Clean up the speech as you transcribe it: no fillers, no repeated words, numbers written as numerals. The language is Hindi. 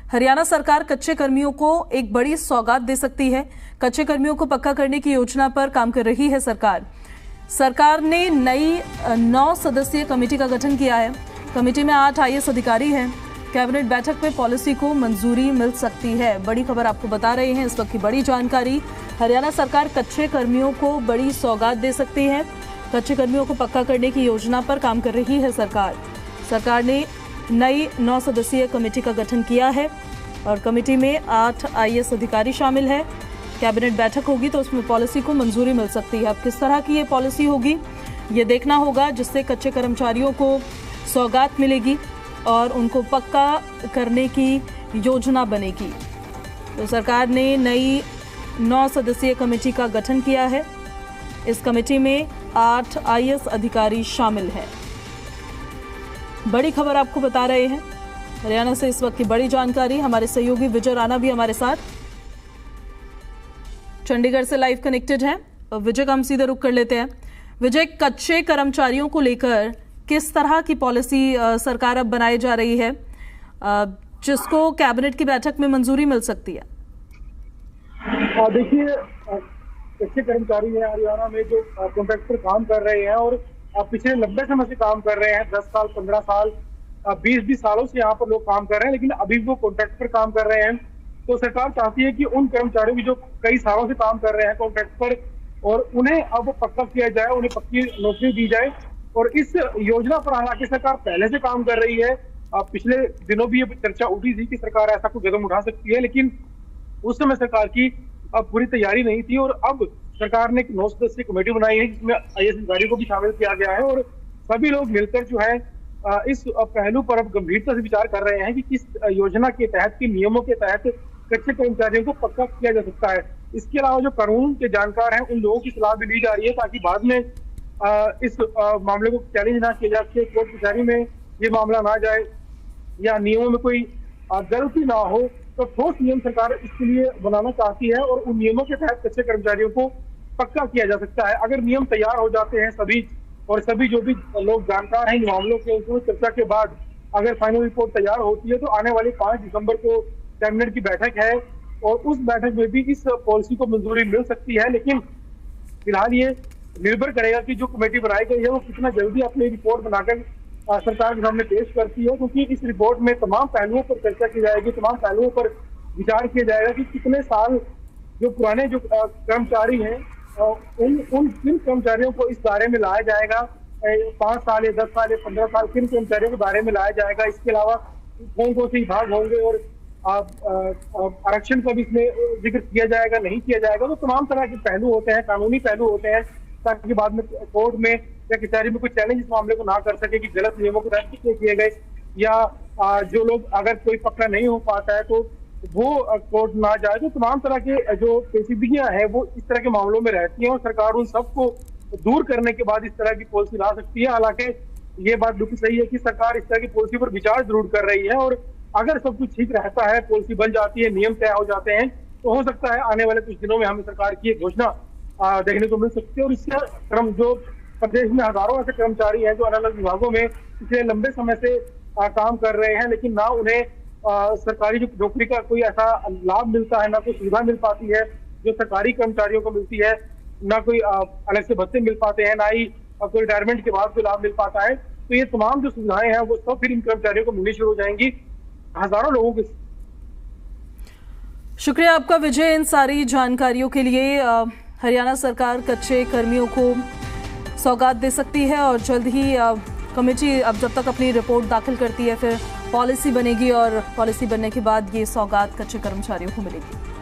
हरियाणा सरकार कच्चे कर्मियों को एक बड़ी सौगात दे सकती है। कच्चे कर्मियों को पक्का करने की योजना पर काम कर रही है सरकार ने नई 9 सदस्यीय कमेटी का गठन किया है। कमेटी में 8 IAS अधिकारी हैं। कैबिनेट बैठक में पॉलिसी को मंजूरी मिल सकती है। बड़ी खबर आपको बता रहे हैं इस वक्त की बड़ी जानकारी। हरियाणा सरकार कच्चे कर्मियों को बड़ी सौगात दे सकती है। कच्चे कर्मियों को पक्का करने की योजना पर काम कर रही है सरकार ने नई 9 सदस्यीय कमेटी का गठन किया है और कमेटी में 8 IAS अधिकारी शामिल है। कैबिनेट बैठक होगी तो उसमें पॉलिसी को मंजूरी मिल सकती है। अब किस तरह की ये पॉलिसी होगी ये देखना होगा, जिससे कच्चे कर्मचारियों को सौगात मिलेगी और उनको पक्का करने की योजना बनेगी। तो सरकार ने नई 9 सदस्यीय कमेटी का गठन किया है। इस कमेटी में 8 IAS अधिकारी शामिल हैं। बड़ी खबर आपको बता रहे हैं हरियाणा से इस वक्त की बड़ी जानकारी। हमारे सहयोगी विजय राणा भी हमारे साथ चंडीगढ़ से लाइव कनेक्टेड हैं। विजय का हम सीधे रुक कर लेते हैं। विजय, कच्चे कर्मचारियों को लेकर किस तरह की पॉलिसी सरकार अब बनाई जा रही है जिसको कैबिनेट की बैठक में मंजूरी मिल सकती है? देखिए, कच्चे कर्मचारी हैं हरियाणा में जो कॉन्ट्रैक्ट पर काम कर रहे हैं और पिछले लंबे समय से काम कर रहे हैं, 10 साल 15 साल 20 सालों से यहाँ पर लोग काम कर रहे हैं, लेकिन अभी वो कॉन्ट्रैक्ट पर काम कर रहे हैं। तो सरकार चाहती है कि उन कर्मचारियों की जो कई सालों से काम कर रहे हैं कॉन्ट्रैक्ट पर, और उन्हें अब पक्का किया जाए, उन्हें पक्की नौकरी दी जाए। और इस योजना पर हालांकि सरकार पहले से काम कर रही है। पिछले दिनों भी ये चर्चा उठी थी कि सरकार ऐसा कोई कदम उठा सकती है, लेकिन उस समय सरकार की अब पूरी तैयारी नहीं थी। और अब सरकार ने एक 9 सदस्यीय कमेटी बनाई है जिसमें IAS अधिकारियों को भी शामिल किया गया है और सभी लोग मिलकर जो है इस पहलू पर अब गंभीरता से विचार कर रहे हैं कि किस योजना के तहत, किन नियमों के तहत कच्चे कर्मचारियों को पक्का किया जा सकता है। इसके अलावा जो कानून के जानकार हैं उन लोगों की सलाह भी ली जा रही है ताकि बाद में इस मामले को चैलेंज ना किया जा सके, कोर्ट कचहरी में ये मामला ना जाए या नियमों में कोई गलती ना हो। तो ठोस नियम सरकार इसके लिए बनाना चाहती है और उन नियमों के तहत कच्चे कर्मचारियों को पक्का किया जा सकता है। अगर नियम तैयार हो जाते हैं सभी जो भी लोग जानकार हैं इन मामलों के, उनको चर्चा के बाद अगर फाइनल रिपोर्ट तैयार होती है तो आने वाली 5 दिसंबर को कैबिनेट की बैठक है और उस बैठक में भी इस पॉलिसी को मंजूरी मिल सकती है। लेकिन फिलहाल ये निर्भर करेगा कि जो कमेटी बनाई गई है वो कितना जल्दी अपनी रिपोर्ट बनाकर सरकार के सामने पेश करती है, क्योंकि इस रिपोर्ट में तमाम पहलुओं पर चर्चा की जाएगी, तमाम पहलुओं पर विचार किया जाएगा कि कितने साल जो पुराने जो कर्मचारी हैं उन किन कर्मचारियों को इस दायरे में लाया जाएगा, 5 साल या 10 साल या 15 साल किन कर्मचारियों के बारे में लाया जाएगा। इसके अलावा कौन कौन से विभाग होंगे और आरक्षण का भी इसमें जिक्र किया जाएगा, नहीं किया जाएगा। तो तमाम तरह के पहलू होते हैं, कानूनी पहलू होते हैं, ताकि बाद में कोर्ट में या कचहरी में कोई चैलेंज इस मामले को ना कर सके कि गलत नियमों के तहत किए गए, या जो लोग अगर कोई पक्का नहीं हो पाता है तो वो कोर्ट ना जाए। तो तमाम तरह के जो पेचीदगियां हैं वो इस तरह के मामलों में रहती हैं और सरकार उन सबको दूर करने के बाद इस तरह की पॉलिसी ला सकती है। हालांकि ये बात बिल्कुल सही है कि सरकार इस तरह की पॉलिसी पर विचार जरूर कर रही है और अगर सब कुछ ठीक रहता है, पॉलिसी बन जाती है, नियम तय हो जाते हैं, तो हो सकता है आने वाले कुछ दिनों में हमें सरकार की एक घोषणा देखने को मिल सकती है। और इससे क्रम जो प्रदेश में हजारों ऐसे कर्मचारी हैं जो अलग अलग विभागों में पिछले लंबे समय से काम कर रहे हैं, लेकिन ना उन्हें सरकारी जो नौकरी का कोई ऐसा लाभ मिलता है, ना कोई सुविधा मिल पाती है जो सरकारी कर्मचारियों को मिलती है, ना कोई अलग से भत्ते मिल पाते हैं, ना ही कोई रिटायरमेंट के बाद कोई लाभ मिल पाता है। तो ये तमाम जो सुविधाएं हैं वो सब फिर इन कर्मचारियों को मिलनी शुरू हो जाएंगी, हजारों लोगों के। शुक्रिया आपका विजय इन सारी जानकारियों के लिए। हरियाणा सरकार कच्चे कर्मियों को सौगात दे सकती है और जल्द ही कमेटी अब जब तक अपनी रिपोर्ट दाखिल करती है फिर पॉलिसी बनेगी और पॉलिसी बनने के बाद ये सौगात कच्चे कर्मचारियों को मिलेगी।